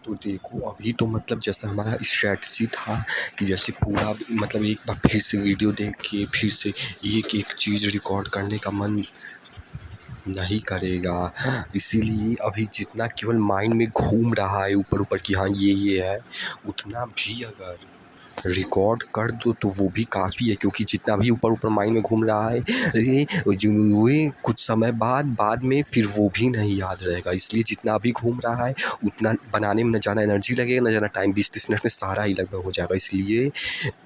तो देखो अभी तो मतलब जैसा हमारा स्ट्रैटेजी था कि जैसे पूरा मतलब एक बार फिर से वीडियो देख के फिर से एक चीज़ रिकॉर्ड करने का मन नहीं करेगा। इसीलिए अभी जितना केवल माइंड में घूम रहा है ऊपर ऊपर कि हाँ ये है, उतना भी अगर रिकॉर्ड कर दो तो वो भी काफ़ी है, क्योंकि जितना भी ऊपर ऊपर माइंड में घूम रहा है ये कुछ समय बाद में फिर वो भी नहीं याद रहेगा। इसलिए जितना भी घूम रहा है उतना बनाने में न ज़्यादा एनर्जी लगेगा न ज़्यादा टाइम, 20-30 मिनट में सारा ही लगभग हो जाएगा। इसलिए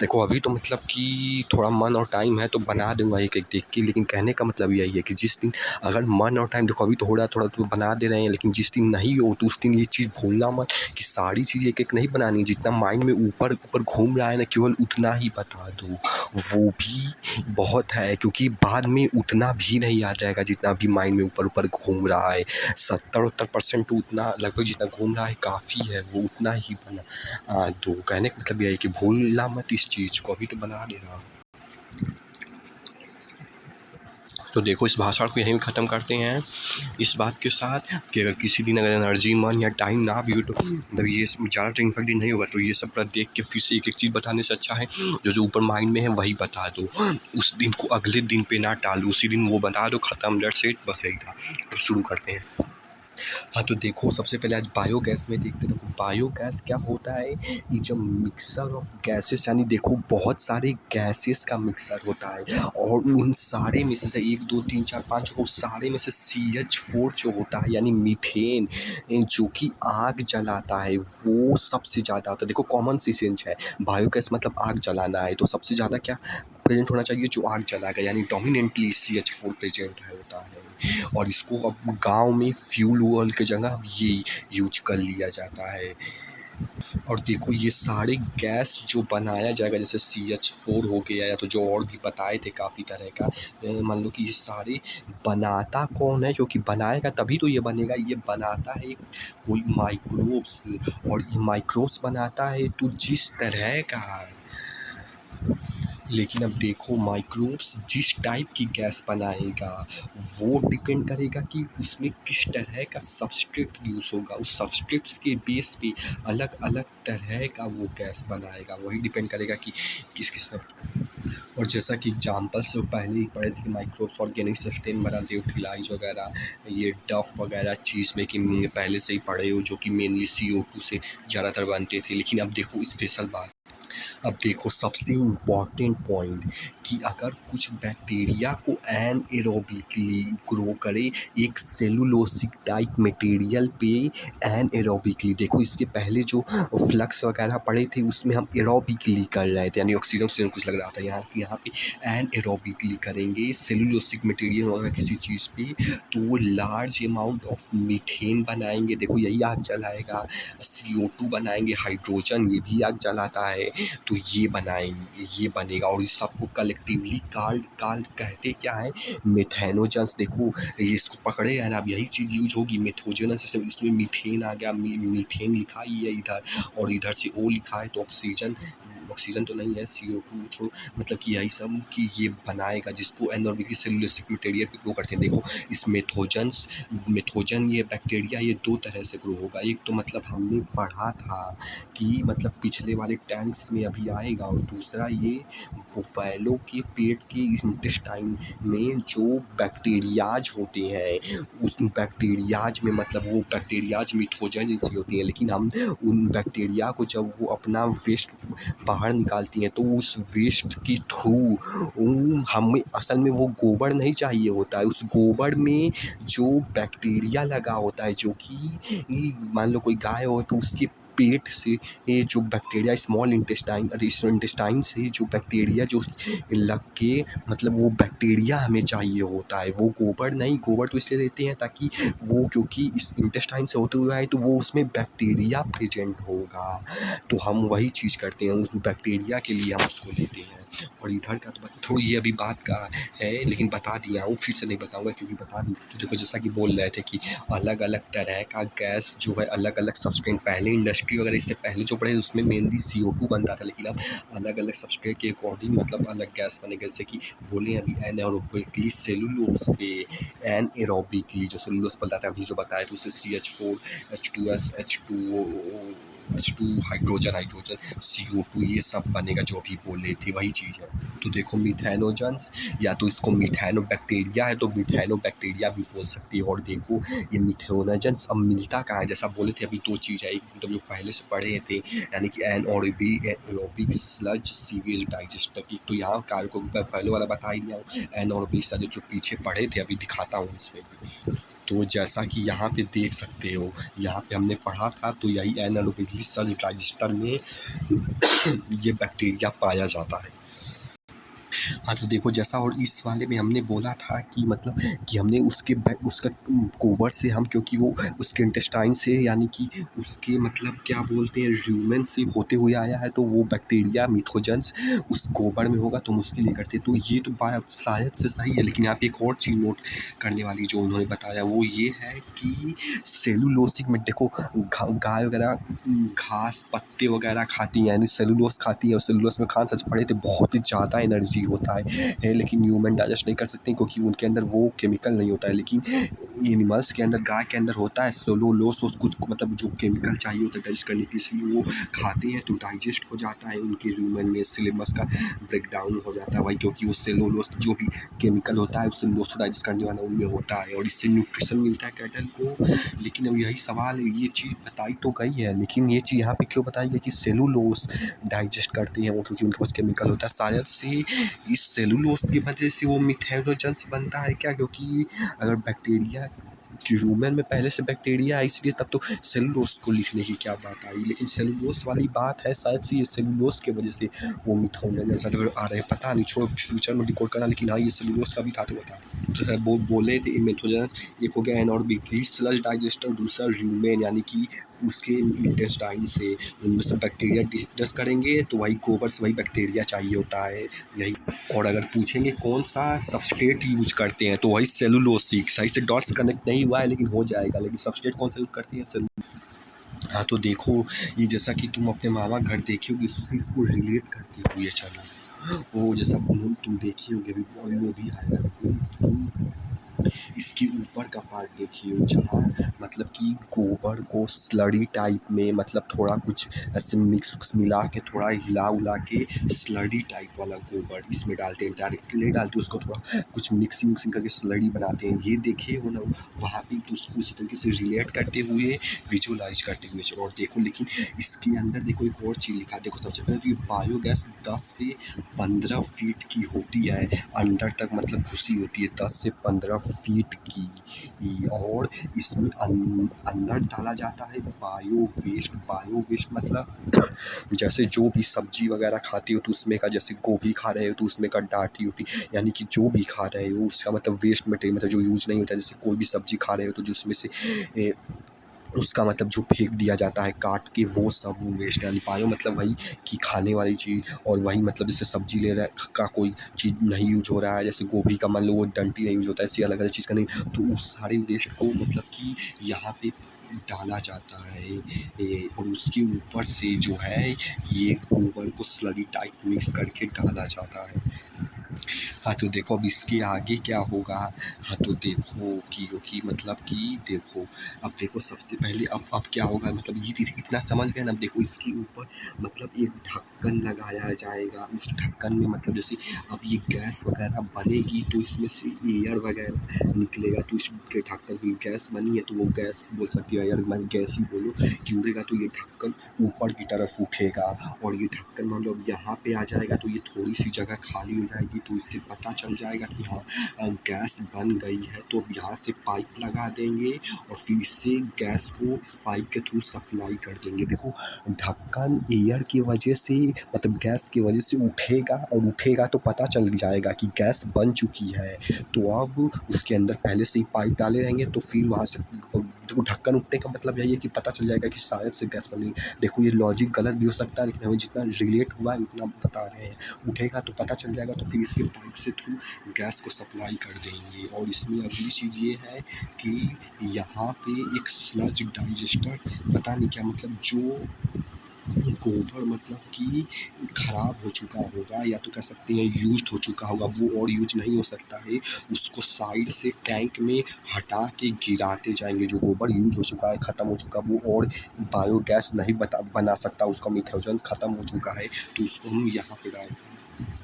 देखो अभी तो मतलब कि थोड़ा मन और टाइम है तो बना दूंगा एक एक देख के, लेकिन कहने का मतलब यही है कि जिस दिन अगर मन और टाइम, देखो अभी थोड़ा थोड़ा तो बना दे रहे हैं, लेकिन जिस दिन नहीं हो तो उस दिन ये चीज़ भूलना मत कि सारी चीज़ एक एक नहीं बनानी। जितना माइंड में ऊपर ऊपर घूम रहा है ना, केवल उतना ही बता दो, वो भी बहुत है, क्योंकि बाद में उतना भी नहीं याद रहेगा जितना भी माइंड में ऊपर ऊपर घूम रहा है। 70-80% तो उतना लगभग जितना घूम रहा है काफ़ी है, वो उतना ही बना दो। कहने का मतलब यह है कि भूलना मत इस चीज़ को, अभी तो बना दे रहा हूँ। तो देखो इस भाषण को यहीं ख़त्म करते हैं, इस बात के साथ कि अगर किसी दिन अगर एनर्जी, मन या टाइम ना भी हो तो मतलब ये ज़्यादा टाइम इफेक्टिव नहीं होगा, तो ये सब पूरा देख के फिर से एक एक चीज़ बताने से अच्छा है जो ऊपर माइंड में है वही बता दो। उस दिन को अगले दिन पे ना टालो, उसी दिन वो बता दो, ख़त्म, दैट्स इट, बस यही था। तो शुरू करते हैं। हाँ, तो देखो सबसे पहले आज बायोगैस में देखते हैं। देखो बायोगैस क्या होता है, ये जो मिक्सर ऑफ गैसेस, यानी देखो बहुत सारे गैसेस का मिक्सर होता है और उन सारे में से 1 2 3 4 5 वो सारे में से CH4 जो होता है यानी मीथेन, जो कि आग जलाता है, वो सबसे ज़्यादा होता है। देखो कॉमन सी सेंस है, बायोगैस मतलब आग जलाना है, तो सबसे ज़्यादा क्या प्रेजेंट होना चाहिए, जो आग जलाएगा, यानी डोमिनेंटली CH4 प्रेजेंट है होता है। और इसको अब गांव में फ्यूल वूल की जगह ये यूज कर लिया जाता है। और देखो ये सारे गैस जो बनाया जाएगा, जैसे CH4 हो गया, या तो जो और भी बताए थे काफ़ी तरह का, मान लो कि ये सारे बनाता कौन है, क्योंकि बनाएगा तभी तो ये बनेगा। ये बनाता है कोई माइक्रोब्स, और ये माइक्रोब्स बनाता है तो जिस तरह का, लेकिन अब देखो माइक्रोब्स जिस टाइप की गैस बनाएगा वो डिपेंड करेगा कि उसमें किस तरह का सबस्ट्रेट यूज़ होगा। उस सबस्ट्रेट्स के बेस पे अलग अलग तरह का वो गैस बनाएगा, वही डिपेंड करेगा कि किस किस और जैसा कि एग्जाम्पल्स जो पहले ही पढ़े थे, माइक्रोब्स ऑर्गेनिक सस्टेन बनाते हो, फिलाइज वगैरह, ये डफ वगैरह चीज़ मेकिंग में पहले से ही पढ़े हो, जो कि मेनली CO2 से ज़्यादातर बनते थे। लेकिन अब देखो स्पेशल बात, अब देखो सबसे इम्पॉर्टेंट पॉइंट कि अगर कुछ बैक्टीरिया को एनएरोबिकली ग्रो करे एक सेलुलोसिक टाइप मटेरियल पे, एनएरोबिकली, देखो इसके पहले जो फ्लक्स वगैरह पड़े थे उसमें हम एरोबिकली कर रहे थे, यानी ऑक्सीजन ऑक्सीजन कुछ लग रहा था। यहाँ पे एनएरोबिकली करेंगे सेलुलोसिक मटेरियल वगैरह किसी चीज़ पे, तो वो लार्ज अमाउंट ऑफ मीथेन बनाएंगे। देखो यही आग जलाएगा। CO2 बनाएंगे, हाइड्रोजन, ये भी आग जलाता है, तो ये बनाएंगे, ये बनेगा। और इस सबको कलेक्टिवली काल कहते क्या है, मेथेनोजन्स। देखो ये इसको पकड़े हैं ना, अब यही चीज़ यूज होगी, मेथोजनस, जैसे इसमें मीथेन आ गया, मीथेन लिखा ही है इधर, और इधर से O लिखा है, तो ऑक्सीजन, ऑक्सीजन तो नहीं है, CO2 छोड़ो, मतलब कि यही सब कि ये बनाएगा, जिसको एनॉर्बिक सेलुलोसिक मटेरियल पे ग्रो करते हैं। देखो इस मेथोजन ये बैक्टीरिया ये 2 तरह से ग्रो होगा। एक तो मतलब हमने पढ़ा था कि मतलब पिछले वाले टैंक्स में अभी आएगा, और दूसरा ये बुफैलो के पेट के इंटेस्टाइन में जो बैक्टीरियाज होते हैं, उस बैक्टीरियाज में मतलब वो बैक्टीरियाज मिथोजन जैसी होती हैं, लेकिन हम उन बैक्टीरिया को जब वो अपना वेस्ट बाहर निकालती हैं तो उस वेस्ट के थ्रू हमें असल में वो गोबर नहीं चाहिए होता है, उस गोबर में जो बैक्टीरिया लगा होता है, जो कि मान लो कोई गाय हो तो उसके पेट से ये जो बैक्टीरिया स्मॉल इंटेस्टाइन से जो बैक्टीरिया जो लग के मतलब वो बैक्टीरिया हमें चाहिए होता है, वो गोबर नहीं। गोबर तो इसलिए देते हैं ताकि वो, क्योंकि इस इंटेस्टाइन से होते हुए आए तो वो उसमें बैक्टीरिया प्रेजेंट होगा, तो हम वही चीज़ करते हैं, उस बैक्टीरिया के लिए हम उसको लेते हैं। और इधर का तो थोड़ी ये अभी बात का है, लेकिन बता दिया हूँ, फिर से नहीं बताऊँगा क्योंकि बता दी। तो देखो जैसा कि बोल रहे थे कि अलग अलग तरह का गैस जो है अलग अलग सब्सटेंस, पहले केमिस्ट्री वगैरह इससे पहले जो पढ़े उसमें मेनली CO2 बनता था, लेकिन अब अलग अलग सबस्ट्रेट के अकॉर्डिंग मतलब अलग गैस बनेगा। जैसे कि बोले अभी एनारोबिकली सेलुलोज पे, एनएरोबिकली जो सेलुलोज बनता था अभी जो बताया तो उसे CH4 H2S H2O H2 hydrogen CO2 ये सब बनेगा जो अभी बोले थे वही चीज़ है। तो देखो मिथेनोजेंस या तो इसको मिथेनोबैक्टीरिया है तो मिथेनोबैक्टीरिया भी बोल सकती है। और देखो ये मिथेनोजेंस अब मिलता कहाँ है, जैसा बोले थे अभी दो चीज़ है, एक मतलब जो पहले से पढ़े थे यानी कि एनएरोबिक स्लज सीवेज डाइजेस्टर की, तो यहाँ कार्य को पहले वाला बता ही दिया हूँ। एनएरोबिक स्लज जो पीछे पढ़े थे अभी दिखाता हूँ इसमें भी। तो जैसा कि यहाँ पे देख सकते हो, यहाँ पे हमने पढ़ा था तो यही एनारोबिक स्लज डाइजेस्टर में ये बैक्टीरिया पाया जाता है। हाँ तो देखो जैसा और इस वाले में हमने बोला था कि मतलब कि हमने उसका गोबर से हम, क्योंकि वो उसके इंटेस्टाइन से यानी कि उसके मतलब क्या बोलते हैं ह्यूमन से होते हुए आया है, तो वो बैक्टीरिया मिथोजेंस उस गोबर में होगा तो हम उसके लिए करते। तो ये तो बात शायद से सही है, लेकिन यहाँ पे एक और चीज़ नोट करने वाली जो उन्होंने बताया वो ये है कि सेलुलोसिक में देखो गाय वगैरह घास पत्ते वगैरह खाती हैं यानी सेलुलोस खाती है, और सेलुलोस में खान सच पड़े तो बहुत ही ज़्यादा एनर्जी होता है, लेकिन ह्यूमन डाइजेस्ट नहीं कर सकते क्योंकि उनके अंदर वो केमिकल नहीं होता है। लेकिन एनिमल्स के अंदर, गाय के अंदर होता है सेलुलोस, कुछ मतलब जो केमिकल चाहिए होता है डाइजेस्ट करने के, इसलिए वो खाते हैं तो डाइजेस्ट हो जाता है उनके ह्यूमन में, सिलेबस का ब्रेक डाउन हो जाता है भाई, क्योंकि वो सेलुलोस जो भी केमिकल होता है उस सेलुलोस को डाइजेस्ट करने वाला उनमें होता है और इससे न्यूट्रिशन मिलता है कैटल को। लेकिन अब यही सवाल है, ये चीज़ बताई तो गई है लेकिन ये चीज़ यहाँ पे क्यों बताई है कि सेलुलोस डाइजेस्ट करते हैं वो, क्योंकि उनके पास केमिकल होता है। शायद से इस सेलुलोस की वजह से वो मिथेनोजेंस बनता है क्या, क्योंकि अगर बैक्टीरिया ह्यूमन में पहले से बैक्टीरिया है इसलिए तब तो सेलुलोस को लिखने की क्या बात आई, लेकिन सेलुलोस वाली बात है शायद से ये सेलुलोस की वजह से वो मिथेनोजेंस आ रहे हैं, पता नहीं, छोड़ो फ्यूचर में रिकॉर्ड करना, लेकिन हाँ ये सेलुलोस का भी था तो बता तो है वो बोले थे मिथेनोजेंस। एक हो गया एनॉर्बिक स्लज डाइजेस्टर, दूसरा ह्यूमन यानी कि उसके इंटेस्टाइन से उनमें से बैक्टीरिया डिस्कस करेंगे तो वही गोबर से वही बैक्टीरिया चाहिए होता है यही। और अगर पूछेंगे कौन सा सबस्ट्रेट यूज करते हैं तो वही सेलुलोसिक, सही से डॉट्स कनेक्ट नहीं हुआ है लेकिन हो जाएगा, लेकिन सबस्ट्रेट कौन सा यूज करते हैं सेलु। हाँ तो देखो ये जैसा कि तुम अपने मामा घर देखी होगी इसको रिलेट करती हुई है, चलो वो जैसा तुम देखी होगी अभी वो भी आएगा, इसके ऊपर का पार्ट देखिए जहाँ मतलब कि गोबर को स्लरी टाइप में मतलब थोड़ा कुछ ऐसे मिक्स मिला के थोड़ा हिला उला के स्लरी टाइप वाला गोबर इसमें डालते हैं, डायरेक्टली नहीं डालते उसको थोड़ा कुछ मिक्सिंग करके स्लरी बनाते हैं। ये देखिए हो ना वहाँ पे तो उसको उसी तरीके से रिलेट करते हुए विजुअलाइज करते हुए चलो। और देखो लेकिन इसके अंदर देखो एक और चीज़ लिखा, देखो सबसे पहले तो ये बायोगैस 10 से 15 फीट की होती है अंदर तक, मतलब घुसी होती है 10 से 15 फीट की, और इसमें अंदर डाला जाता है बायो वेस्ट। बायो वेस्ट मतलब जैसे जो भी सब्जी वगैरह खाती हो तो उसमें का, जैसे गोभी खा रहे हो तो उसमें का डांटी उठी यानी कि जो भी खा रहे हो उसका मतलब वेस्ट मटेरियल, मतलब जो यूज नहीं होता है। जैसे कोई भी सब्जी खा रहे हो तो जो उसमें से उसका मतलब जो फेंक दिया जाता है काट के वो सब वेस्ट, यानी बायो मतलब वही कि खाने वाली चीज़, और वही मतलब जैसे सब्जी ले रहा है का कोई चीज़ नहीं यूज हो रहा है, जैसे गोभी का मान लो वो डंटी नहीं यूज होता है, ऐसी अलग अलग चीज़ का नहीं, तो उस सारे वेस्ट को मतलब कि यहाँ पे डाला जाता है और उसके ऊपर से जो है ये गोबर को स्लरी टाइप मिक्स करके डाला जाता है। हाँ तो देखो अब इसके आगे क्या होगा। हाँ तो देखो कि मतलब कि देखो अब देखो सबसे पहले अब क्या होगा, मतलब ये इतना समझ गए ना। अब देखो इसके ऊपर मतलब एक ढक्कन लगाया जाएगा, उस ढक्कन में मतलब जैसे अब ये गैस वगैरह बनेगी तो इसमें से एयर वगैरह निकलेगा, तो इसके ढक्कन की गैस बनी है तो वो गैस बोल सकती है एयर, मैं गैस ही बोलो कि उड़ेगा तो ये ढक्कन ऊपर की तरफ उठेगा, और ये ढक्कन मान लो अब यहाँ पे आ जाएगा तो ये थोड़ी सी जगह खाली हो जाएगी तो इससे पता चल जाएगा कि हाँ गैस बन गई है। तो अब यहाँ से पाइप लगा देंगे और फिर इससे गैस को इस पाइप के थ्रू सप्लाई कर देंगे। देखो ढक्कन एयर की वजह से मतलब गैस की वजह से उठेगा, और उठेगा तो पता चल जाएगा कि गैस बन चुकी है। तो अब उसके अंदर पहले से ही पाइप डाले रहेंगे तो फिर वहाँ से देखो ढक्कन उठने का मतलब यही है कि पता चल जाएगा कि शायद से गैस बन रही है। देखो ये लॉजिक गलत भी हो सकता है लेकिन हमें जितना रिलेट हुआ है उतना बता रहे हैं। उठेगा तो पता चल जाएगा तो फिर इसके पाइप से थ्रू गैस को सप्लाई कर देंगे। और इसमें अगली चीज़ ये है कि यहाँ पे एक स्लज डाइजेस्टर, पता नहीं क्या मतलब, जो गोबर मतलब कि ख़राब हो चुका होगा या तो कह सकते हैं यूज़्ड हो चुका होगा, वो और यूज़ नहीं हो सकता है, उसको साइड से टैंक में हटा के गिराते जाएंगे। जो गोबर यूज़ हो चुका है, ख़त्म हो चुका, वो और बायोगैस नहीं बना सकता, उसका मीथेनॉल ख़त्म हो चुका है, तो उसको हम यहाँ पे डालते हैं।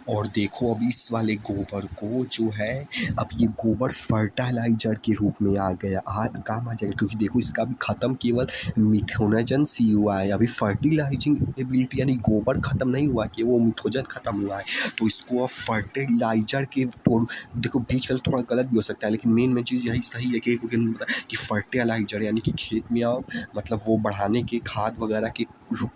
और देखो अब इस वाले गोबर को जो है, अब ये गोबर फर्टिलाइजर के रूप में आ गया, काम आ जाएगा, क्योंकि देखो इसका भी ख़त्म केवल मिथोजन से ही हुआ है, अभी फर्टिलाइजिंग एबिलिटी यानी गोबर ख़त्म नहीं हुआ कि वो मिथोजन ख़त्म हुआ है, तो इसको अब फर्टिलाइजर के देखो बीच वाला थोड़ा गलत भी हो सकता है, लेकिन मेन चीज़ यही सही है कि फर्टिलाइजर यानी कि खेत में आप मतलब वो बढ़ाने के खाद वगैरह के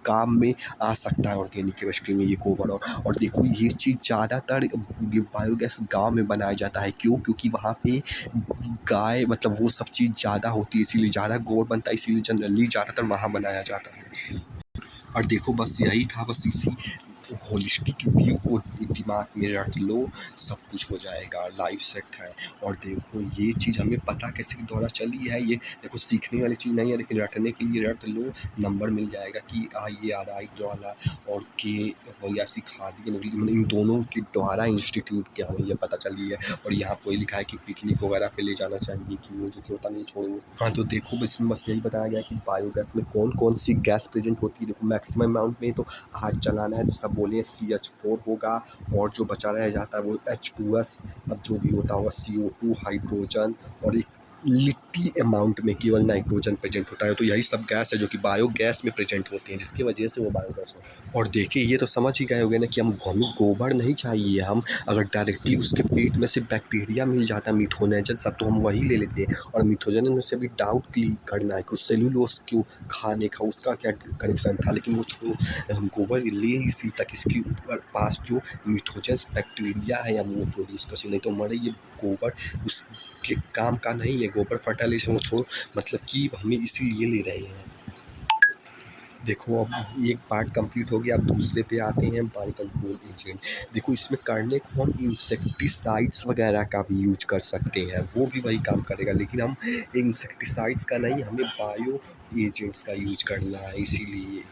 काम में आ सकता है ऑर्गेनिक केमिस्ट्री में ये गोबर। और देखो ये चीज़ ज़्यादातर बायोगैस गांव में बनाया जाता है, क्यों? क्योंकि वहाँ पे गाय मतलब वो सब चीज़ ज़्यादा होती है, इसीलिए ज़्यादा गोबर बनता है, इसीलिए जनरली ज़्यादातर वहाँ बनाया जाता है। और देखो बस यही था, बस इसी होलिस्टिक व्यू को दिमाग में रख लो, सब कुछ हो जाएगा, लाइफ सेट है। और देखो ये चीज़ हमें पता कैसे द्वारा चली है, ये देखो सीखने वाली चीज़ नहीं है, लेकिन रटने के लिए रट लो, नंबर मिल जाएगा कि ये आ रहा है वाला और के वही सिखा दिए, इन दोनों के द्वारा इंस्टीट्यूट के हमें ये पता चली है। और यहाँ पर लिखा है कि पिकनिक वगैरह पे ले जाना चाहिए, कि वो जो कि होता नहीं छोड़ो। हाँ तो देखो इसमें बस यही बताया गया कि बायोगैस में कौन कौन सी गैस प्रेजेंट होती है। देखो मैक्सिमम अमाउंट में तो आग जलाना है, सब बोले CH4 होगा, और जो बचा रह जाता है वो H2S, अब जो भी होता होगा CO2, हाइड्रोजन, और एक लिट्टी अमाउंट में केवल नाइट्रोजन प्रेजेंट होता है। तो यही सब गैस है जो कि बायोगैस में प्रेजेंट होती हैं, जिसकी वजह से वो बायोगैस होता है। और देखिए ये तो समझ ही गए होंगे ना कि हमें गोबर नहीं चाहिए, हम अगर डायरेक्टली उसके पेट में से बैक्टीरिया मिल जाता है मिथोनेजन सब, तो हम वही ले लेते हैं। और मिथोजन में से भी डाउट क्लियर करना है कि सेल्यूलोस क्यों खाने का उसका क्या कनेक्शन था, लेकिन वो छोड़ो, हम गोबर ले इसी तक इसके ऊपर पास जो मिथोजन बैक्टीरिया है या वो प्रोड्यूस कर, नहीं तो हमारे ये गोबर उसके काम का नहीं है। गोबर फर्टिलाइजेशन वो छोड़ो, मतलब कि हमें इसीलिए ले रहे हैं। देखो अब एक पार्ट कंप्लीट हो गया, अब दूसरे पे आते हैं, बायो कंट्रोल एजेंट। देखो इसमें करने को हम इंसेक्टिसाइड्स वगैरह का भी यूज कर सकते हैं, वो भी वही काम करेगा, लेकिन हम इंसेक्टिसाइड्स का नहीं, हमें बायो एजेंट्स का यूज करना है, इसीलिए।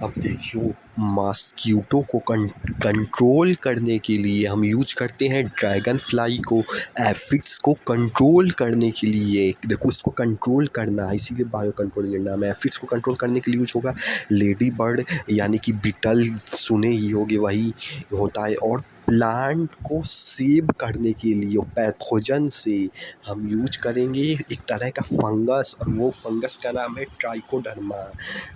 अब देखियो मॉस्क्यूटो को कंट्रोल करने के लिए हम यूज करते हैं ड्रैगन फ्लाई को, एफिड्स को कंट्रोल करने के लिए, देखो इसको कंट्रोल करना है, इसीलिए बायो कंट्रोल लेना है। एफिड्स को कंट्रोल करने के लिए यूज होगा लेडी बर्ड यानी कि बीटल, सुने ही होगे वही होता है। और प्लांट को सेव करने के लिए पैथोजन से हम यूज करेंगे एक तरह का फंगस, और वो फंगस का नाम है ट्राइकोडर्मा।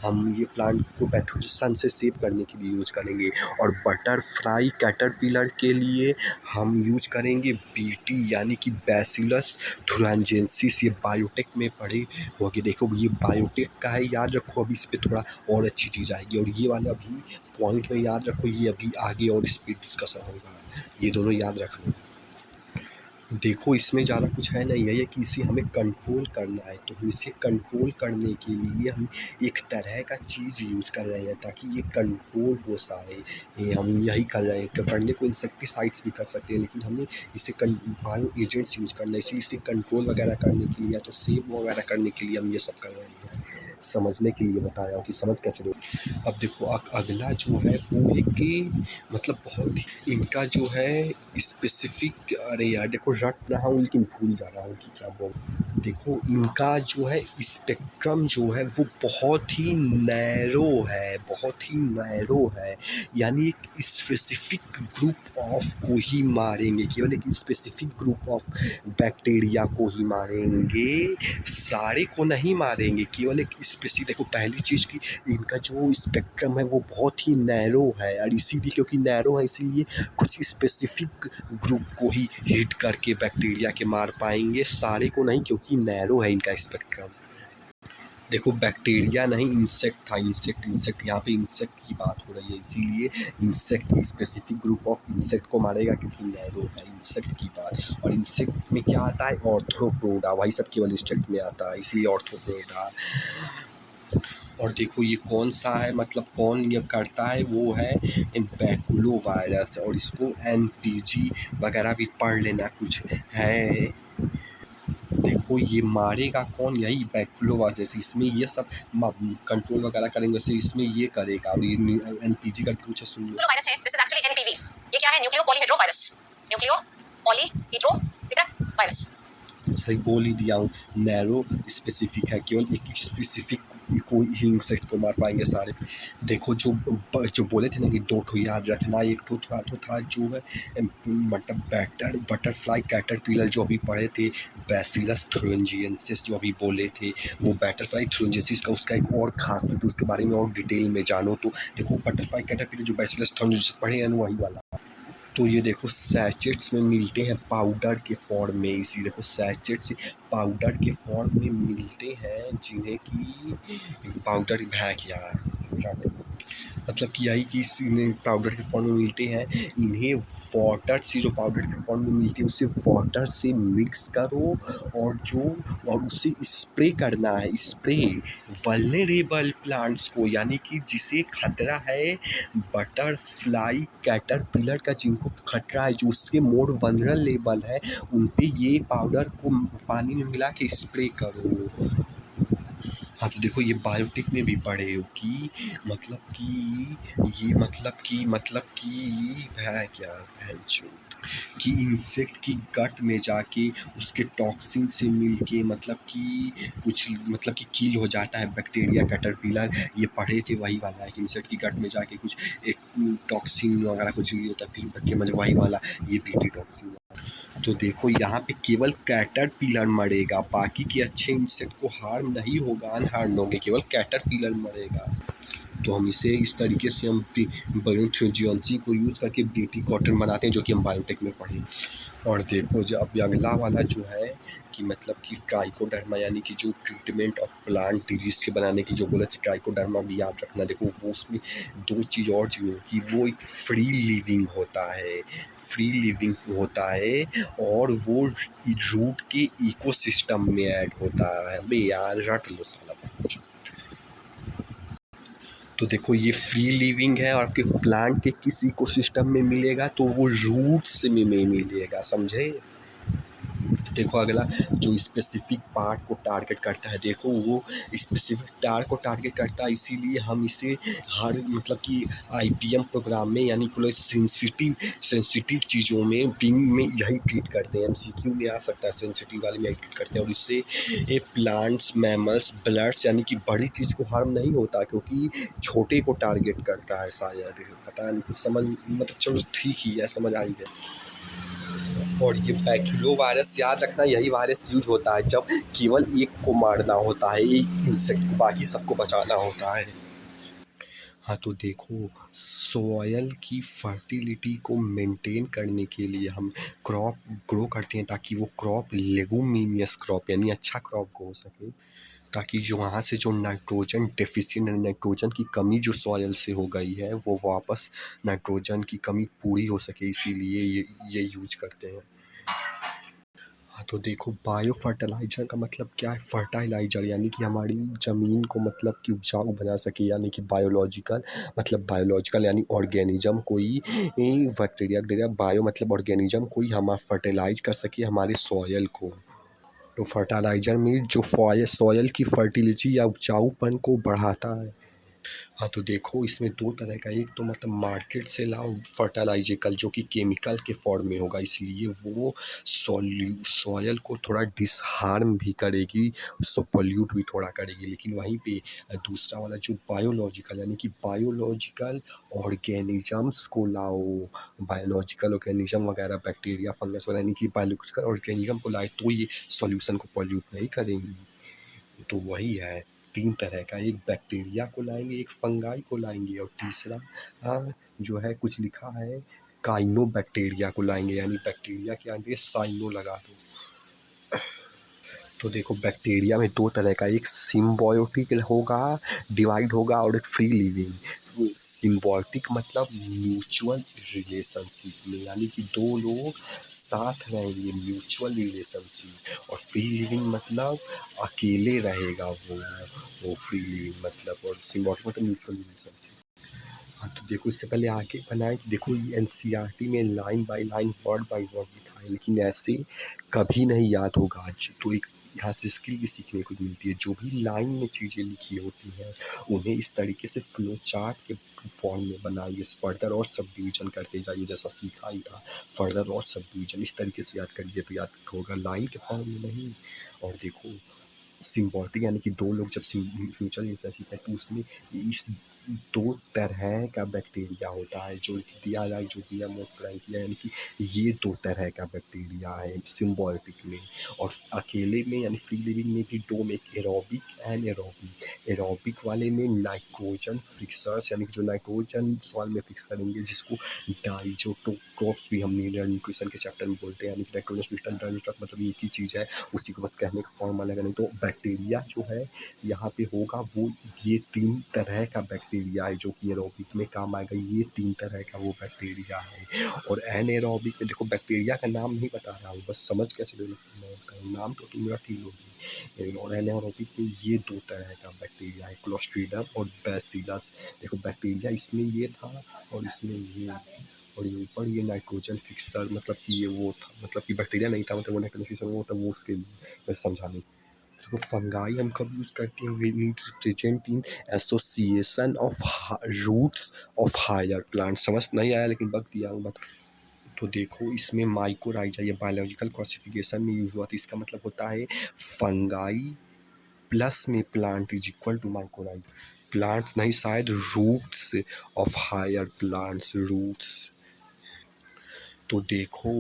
हम ये प्लांट को पैथोजन से सेव करने के लिए यूज करेंगे। और बटरफ्लाई कैटरपिलर के लिए हम यूज करेंगे BT यानी कि बैसिलस थुरैन्जेंसिस, ये बायोटेक में पढ़े होगे। देखो ये बायोटेक का है, याद रखो, अभी इस पर थोड़ा और अच्छी चीज़ आएगी। और ये वाला भी पॉइंट में याद रखो, ये अभी आगे और इस पर डिस्कशन होगा, ये दोनों याद रखना। देखो इसमें ज़्यादा कुछ है नहीं, यही है कि इसे हमें कंट्रोल करना है, तो हम इसे कंट्रोल करने के लिए हम एक तरह का चीज़ यूज़ कर रहे हैं ताकि ये कंट्रोल हो जाए। ये हम यही कर रहे हैं, करने को इंसेक्टिसाइड्स भी कर सकते हैं, लेकिन हमें इसे बायो एजेंट्स यूज़ करना है, इसलिए इसे कंट्रोल वगैरह करने के लिए या तो सेव वगैरह करने के लिए हम ये सब कर रहे हैं। समझने के लिए बताया हूँ कि समझ कैसे दो। अब देखो अगला जो है वो एक मतलब बहुत ही इनका जो है स्पेसिफिक, अरे यार देखो रट रहा हूँ लेकिन भूल जा रहा हूँ कि क्या बोल। देखो इनका जो है स्पेक्ट्रम जो है वो बहुत ही नैरो है, बहुत ही नैरो है, यानी एक स्पेसिफिक ग्रुप ऑफ को ही मारेंगे, केवल एक स्पेसिफिक ग्रुप ऑफ बैक्टीरिया को ही मारेंगे, सारे को नहीं मारेंगे, केवल एक स्पेसिफिक। देखो पहली चीज़ की इनका जो स्पेक्ट्रम है वो बहुत ही नैरो है, और इसीलिए क्योंकि नैरो है इसीलिए कुछ स्पेसिफिक ग्रुप को ही हिट करके बैक्टीरिया के मार पाएंगे, सारे को नहीं, क्योंकि नैरो है इनका स्पेक्ट्रम। देखो बैक्टीरिया नहीं इंसेक्ट था, इंसेक्ट यहाँ पे इंसेक्ट की बात हो रही है, इसीलिए insect specific group of insect को मारेगा क्योंकि नैरो है इंसेक्ट की बात। और इंसेक्ट में क्या आता है ऑर्थ्रोपोडा, वही सब केवल इंसेक्ट में आता है, इसलिए ऑर्थ्रोपोडा। और देखो ये कौन सा है, मतलब कौन ये करता है, वो है बैकुलो वायरस। और इसको एनपीजी वगैरह भी पढ़ लेना कुछ है। देखो ये मारेगा कौन, यही बैकुलो वायरस। इसमें ये सब कंट्रोल वगैरह करेंगे, जैसे इसमें ये करेगा। और ये एनपीजी करके कुछ है, सुन लो। वायरस है, दिस इज एक्चुअली एनपीवी। ये क्या है? Nucleo polyhedro virus. Nucleo polyhedro virus. सही बोल ही दिया हूँ। नैरो स्पेसिफिक है, केवल एक स्पेसिफिक कोई ही इंसेक्ट को मार पाएंगे सारे। देखो जो बोले थे ना कि 2 ठो याद रखना, एक ठो था जो है मतलब बटरफ्लाई कैटरपिलर जो अभी पढ़े थे, बैसिलस थ्रिंजियंसिस जो अभी बोले थे, वो बटरफ्लाई थ्रिंजियंसिस का उसका एक और खासियत, उसके बारे में और डिटेल में जानो तो देखो बटरफ्लाई कैटरपिलर जो बैसिलस थ्रिंजियंसिस पढ़े हैं वही वाला। तो ये देखो सैचेट्स में मिलते हैं पाउडर के फॉर्म में, इसी देखो सैचेट्स पाउडर के फॉर्म में मिलते हैं, जिन्हें कि पाउडर भैक यार मतलब कि यही कि इन्हें पाउडर के फॉर्म में मिलते हैं। इन्हें वाटर से, जो पाउडर के फॉर्म में मिलती है उसे वाटर से मिक्स करो और उसे स्प्रे करना है। स्प्रे वल्नरेबल प्लांट्स को, यानी कि जिसे खतरा है बटरफ्लाई कैटरपिलर का, जिनको खतरा है, जो उसके मोर वल्नरेबल है, उन पे ये पाउडर को पानी में मिला के स्प्रे करो। हाँ तो देखो ये बायोटिक में भी पढ़े हो कि है क्या कि इंसेक्ट की गट में जाके उसके टॉक्सिन से मिलके मतलब कि किल हो जाता है बैक्टीरिया कैटरपिलर। ये पढ़े थे वही वाला है कि इंसेक्ट की गट में जाके कुछ एक टॉक्सिन वगैरह कुछ नहीं होता, फिर बच्चे मतलब वही वाला ये बीटी टॉक्सिन। तो देखो यहाँ पे केवल कैटरपिलर मरेगा, बाकी के अच्छे इंसेक्ट को हार्म नहीं होगा, अनहार्म होंगे, केवल कैटरपिलर मरेगा। तो हम इसे इस तरीके से हम बायोथ्रोजियंसी को यूज़ करके बीटी कॉटन बनाते हैं, जो कि हम बायोटेक में पढ़े। और देखो जो अब अगला वाला जो है कि मतलब कि ट्राइकोडर्मा, यानी कि जो ट्रीटमेंट ऑफ प्लांट डिजीज के बनाने की जो बोले थे, ट्राइकोडर्मा भी याद रखना। देखो वो उसमें 2 चीज़ और जो कि वो एक फ्री लिविंग होता है और वो रूट के इकोसिस्टम में ऐड होता है। अबे यार रट लो साला। तो देखो ये फ्री लिविंग है और आपके प्लांट के किस इकोसिस्टम में मिलेगा, तो वो रूट्स में मिलेगा, समझे। तो देखो अगला जो स्पेसिफिक पार्ट को टारगेट करता है, देखो वो स्पेसिफिक टार को टारगेट करता है, इसीलिए हम इसे हर मतलब कि आईपीएम प्रोग्राम में, यानी कि सेंसिटिव चीज़ों में पिंग में यही ट्रीट करते हैं। एमसीक्यू में आ सकता है, सेंसिटिव वाले में यही ट्रीट करते हैं। और इससे ये प्लांट्स, मैमल्स, ब्लड्स, यानी कि बड़ी चीज़ को हार्म नहीं होता, क्योंकि छोटे को टारगेट करता है शायद, पता नहीं कुछ समझ मतलब चलो ठीक ही है, समझ आई है। और ये बैक्यूलो वायरस याद रखना, यही वायरस यूज होता है जब केवल एक को मारना होता है, एक इंसेक्ट को, बाकी सबको बचाना होता है। हाँ तो देखो सॉयल की फर्टिलिटी को मेंटेन करने के लिए हम क्रॉप ग्रो करते हैं, ताकि वो क्रॉप लेगुमिनियस क्रॉप यानी अच्छा क्रॉप हो सके, ताकि जो वहाँ से जो नाइट्रोजन डेफिशिएंट, नाइट्रोजन की कमी जो सॉयल से हो गई है, वो वापस नाइट्रोजन की कमी पूरी हो सके, इसीलिए ये यूज करते हैं। हाँ तो देखो बायो फर्टिलाइज़र का मतलब क्या है, फर्टिलाइज़र यानी कि हमारी ज़मीन को मतलब कि उपजाऊ बना सके, यानी कि बायोलॉजिकल यानी ऑर्गेनिज्म कोई बैक्टीरिया बायो मतलब ऑर्गेनिज्म कोई हम फर्टिलाइज कर सके हमारे सॉयल को। तो फर्टिलाइज़र में जो सॉयल की फर्टिलिटी या उपजाऊपन को बढ़ाता है। हाँ तो देखो इसमें 2 तरह का, एक तो मतलब मार्केट से लाओ फर्टिलाइजिकल जो कि केमिकल के फॉर्म में होगा, इसलिए वो सॉयल को थोड़ा डिसहार्म भी करेगी, पोल्यूट भी थोड़ा करेगी। लेकिन वहीं पे दूसरा वाला जो बायोलॉजिकल, यानी कि बायोलॉजिकल ऑर्गेनिजम्स को लाओ, बायोलॉजिकल ऑर्गेनिज्म वगैरह बैक्टीरिया फंगस वगैरह, यानी कि बायोलॉजिकल ऑर्गेनिज्म को लाए तो ये सॉल्यूशन को पोल्यूट नहीं करेंगी। तो वही है 3 तरह का, एक बैक्टीरिया को लाएंगे, एक फंगाई को लाएंगे, और तीसरा जो है कुछ लिखा है काइनो बैक्टीरिया को लाएंगे, यानी बैक्टीरिया के आगे साइनो लगा दो। तो देखो बैक्टीरिया में 2 तरह का, एक सिम्बायोटिक होगा, डिवाइड होगा, और एक फ्री लिविंग। सिम्बायोटिक मतलब म्यूचुअल रिलेशनशिप में, यानी कि दो लोग साथ रहेंगे, म्यूचुअल रिलेशनशिप। और फ्री लिविंग मतलब अकेले रहेगा वो फ्री लिविंग मतलब, और सिम्बायोटिक मतलब म्यूचुअल रिलेशनशिप। हाँ, तो देखो इससे पहले आगे बनाए कि देखो ये एनसीईआरटी में line by line word by word लिखा है, लेकिन ऐसे कभी नहीं याद होगा आज। तो एक यहाँ से स्किल भी सीखने को मिलती है, जो भी लाइन में चीज़ें लिखी होती हैं उन्हें इस तरीके से फ्लो चार्ट के फॉर्म में बनाइए, फर्दर और सब डिवीजन करते जाइए, जैसा सीखा ही था फर्दर और सब डिवीजन इस तरीके से याद करिए तो याद होगा, लाइन के फॉर्म में नहीं। और देखो सिम्बायोटिक यानी कि दो लोग जब म्यूचुअल रिलेशनशिप है तो उसमें इस दो तरह का बैक्टीरिया होता है, जो दिया जाए जो दिया मोस्टराइज किया, यानी कि ये दो तरह का बैक्टीरिया है सिम्बायोटिक में। और अकेले में यानी फ्री लिविंग में भी दो में, एरोबिक एंड एरोबिक। एरोबिक वाले में नाइट्रोजन फिक्सर्स, यानी कि जो नाइट्रोजन सॉइल में फिक्स करेंगे, जिसको डाइजोटोट्रोप्स भी हम मिनरल न्यूट्रिशन के चैप्टर में बोलते हैं, यानी कि नाइट्रोजन फिक्सर डाइजोटोप मतलब एक ही चीज़ है, उसी को बस कहने का फॉर्म अलग है। नहीं तो बैक्टीरिया जो है यहाँ पे होगा वो ये तीन तरह का बैक्टीरिया है जो कि एरोबिक में काम आएगा, ये तीन तरह का वो बैक्टीरिया है। और एनएरोबिक में देखो बैक्टीरिया का नाम नहीं बता रहा हूँ, बस समझ कैसे नाम तो तुम रख ही लोगी। और एनएरोबिक में ये दो तरह का बैक्टीरिया है, क्लोस्ट्रीडियम और बैसिलस। देखो बैक्टीरिया इसमें ये था और इसमें ये, और ये ऊपर ये नाइट्रोजन फिक्सर मतलब कि ये वो था, मतलब कि बैक्टीरिया नहीं था, मतलब वो नाइट्रोजन फिक्सर वो था, वो उसके लिए समझाने। तो फंगाई हम कब यूज़ करते हैं, we need to present in association of roots of higher plant. समझ नहीं आया लेकिन वक्त दिया हूँ बता। तो देखो इसमें माइकोराइजा ये बायोलॉजिकल क्लासिफिकेशन में यूज हुआ, तो इसका मतलब होता है फंगाई प्लस में plant is equal to mycorrhiza. Plants नहीं शायद roots of higher plants, roots. तो देखो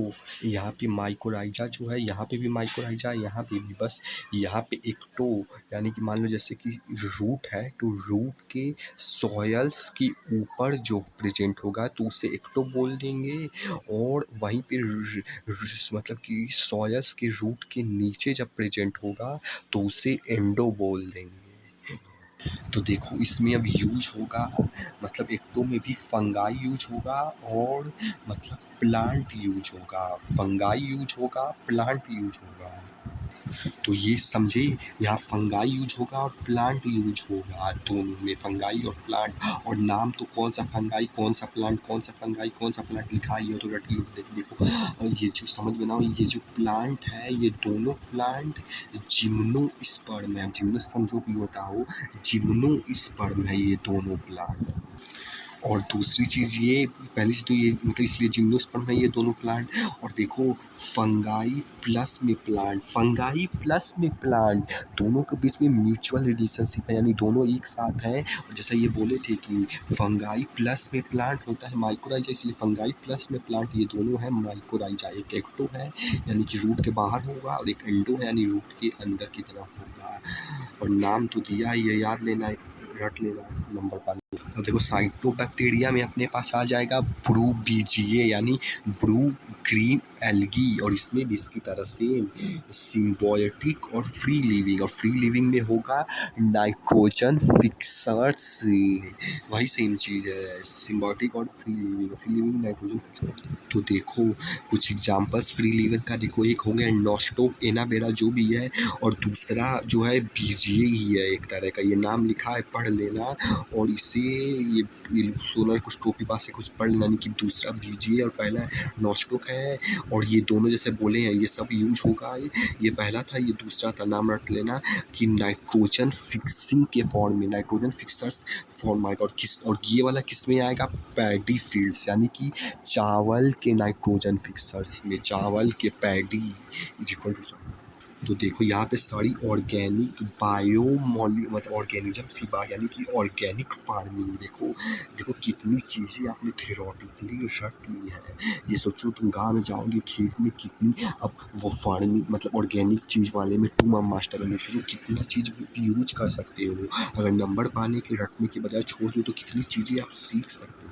यहाँ पे माइकोराइजा जो है, यहाँ पे भी माइकोराइजा है, यहाँ पे भी, बस यहाँ पे एक्टो, यानी कि मान लो जैसे कि रूट है तो रूट के सॉयल्स के ऊपर जो प्रेजेंट होगा तो उसे एक्टो बोल देंगे, और वहीं पे मतलब कि सॉयल्स के रूट के नीचे जब प्रेजेंट होगा तो उसे एंडो बोल देंगे। तो देखो इसमें अब यूज होगा, मतलब एक्टो में भी फंगाई यूज होगा और मतलब प्लांट यूज होगा, फंगाई यूज होगा प्लांट यूज होगा। तो ये समझे, यहाँ फंगाई यूज होगा और प्लांट यूज होगा, दोनों में फंगाई और प्लांट। और नाम तो कौन सा फंगाई कौन सा प्लांट, कौन सा फंगाई कौन सा प्लांट लिखा है, ये तो रट लो। देखो ये जो समझ में ना, ये जो प्लांट है ये दोनों प्लांट जिम्नोस्पर्म है, जिम्नोस्पर्म जो भी होता हो, जिम्नोस्पर्म है ये दोनों प्लांट। और दूसरी चीज़ ये, पहली चीज़ तो ये मतलब इसलिए जिम्नोस्पर्म है ये दोनों प्लांट। और देखो फंगाई प्लस में प्लांट, फंगाई प्लस में प्लांट, दोनों के बीच में म्यूचुअल रिलेशनशिप है, यानी दोनों एक साथ हैं। और जैसा ये बोले थे कि फंगाई प्लस में प्लांट होता है माइकोराइजा, इसलिए फंगाई प्लस में प्लांट ये दोनों है माइकोराइजा। एक एक्टो है यानी कि रूट के बाहर होगा, और एक एंडो है यानी रूट के अंदर की तरफ होगा। और नाम तो दिया है, ये याद लेना है, रट लेना नंबर पाने। अब देखो साइटोबैक्टीरिया में अपने पास आ जाएगा ब्रूबीजिए यानी ब्रू ग्रीन एल्गी, और इसमें भी इसकी तरह से सिम्बायोटिक और फ्री लिविंग, और फ्री लिविंग में होगा नाइट्रोजन फिक्सर्स, वही सेम चीज़ है सिम्बायोटिक और free living, free living nitrogen fixers. तो देखो कुछ एग्जांपल्स फ्री लिविंग का, देखो एक हो गया नॉस्टोक एनाबेरा जो भी है, और दूसरा जो है बीजिए ही है एक तरह का, ये नाम लिखा है पढ़ लेना। और इसे ये सोलर कुछ टोपीपा से कुछ पढ़ लेना, यानी कि दूसरा बीजिए और पहला नॉस्टोक है। और ये दोनों जैसे बोले हैं ये सब यूज होगा, ये पहला था ये दूसरा था, नाम रख लेना कि नाइट्रोजन फिक्सिंग के फॉर्म में, नाइट्रोजन फिक्सर्स फॉर्म आएगा। और ये वाला किस में आएगा, पैडी फील्ड्स, यानी कि चावल के नाइट्रोजन फिक्सर्स में, चावल के पैडी इज इक्वल टू। तो देखो यहाँ पे सारी ऑर्गेनिक मतलब ऑर्गेनिज्म सी बात, यानी कि ऑर्गेनिक फार्मिंग। देखो देखो कितनी चीज़ें आपने थियोरेटिकली रट ली है, ये सोचो तुम गाँव में जाओगे खेत में कितनी, अब वो फार्मिंग मतलब ऑर्गेनिक चीज़ वाले में तुम अब मास्टर में सोचो कितना चीज़ यूज कर सकते हो, अगर नंबर पाने के रटने के बजाय छोड़ दो तो कितनी चीज़ें आप सीख सकते हो।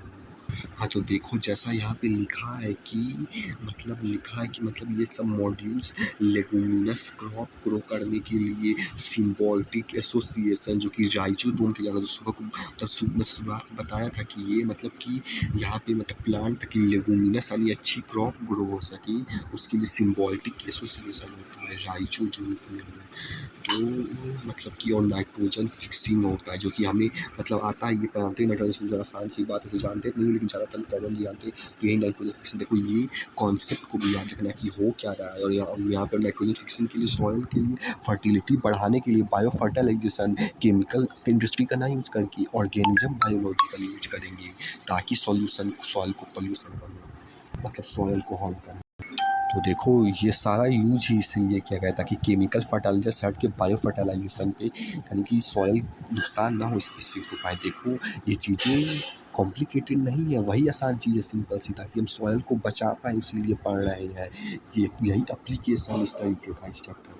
हाँ, तो देखो जैसा यहाँ पे लिखा है कि मतलब ये सब मॉड्यूल्स लेगुमिनस क्रॉप ग्रो करने के लिए सिम्बायोटिक एसोसिएशन जो कि राइज़ोडर्म के जगह सुबह को तब शुरुआत में बताया था कि ये मतलब कि यहाँ पे मतलब प्लांट की लेगुमिनस यानी अच्छी क्रॉप ग्रो हो सके, उसके लिए सिम्बायोटिक एसोसिएशन होता है राइज़ोडर्म के अंदर। तो मतलब कि और नाइट्रोजन फिक्सिंग होता है जो कि हमें मतलब आता है, ये जानते हैं नाइट्रोजन ज़रा आसान सी बात है, इसे जानते नहीं लेकिन ज़्यादातर पवन जी जानते हैं। तो यही नाइट्रोजन फिक्सिंग, देखो ये कॉन्सेप्ट को भी याद रखना है कि हो क्या रहा है। और यहाँ पर नाइट्रोजन फिक्सिंग के लिए सॉइल के लिए फर्टिलिटी बढ़ाने के लिए बायो फर्टिलाइजेशन केमिकल इंडस्ट्री का ना यूज़ करके ऑर्गेनिज्म बायोलॉजिकल यूज करेंगे, ताकि सॉल्यूशन सॉइल को पोल्यूशन कम हो, मतलब सॉइल को हार्म करें। तो देखो ये सारा यूज़ ही इसीलिए किया गया था कि केमिकल फर्टिलाइज़र से हट के बायो फर्टिलाइजेशन पे, यानी कि सॉइल नुकसान ना हो इससे हो पाए। देखो ये चीज़ें कॉम्प्लिकेटेड नहीं है, वही आसान चीज़ है सिंपल सी, ताकि हम सॉइल को बचा पाएँ इसलिए पढ़ रहे हैं। ये यही एप्लीकेशन इस तरीके का इस चैप्टर